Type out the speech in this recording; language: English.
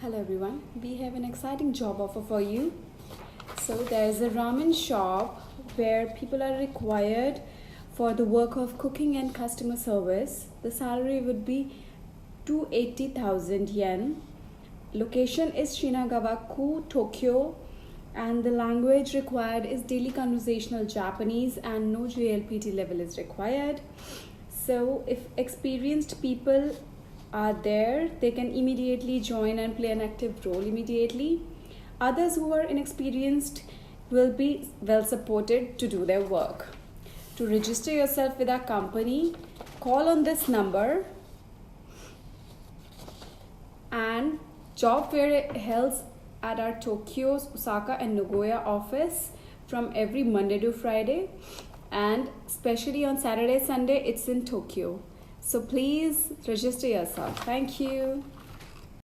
Hello everyone, we have an exciting job offer for you. So there is a ramen shop where people are required for the work of cooking and customer service. The salary would be 280,000 yen. Location is Shinagawa-ku, Tokyo, and the language required is daily conversational Japanese and no JLPT level is required. So if experienced people are there, they can immediately join and play an active role immediately. Others who are inexperienced will be well supported to do their work. To register yourself with our company, call on this number, and job fair held at our Tokyo, Osaka and Nagoya office from every Monday to Friday, and especially on Saturday, Sunday it's in Tokyo. So please register yourself. Thank you.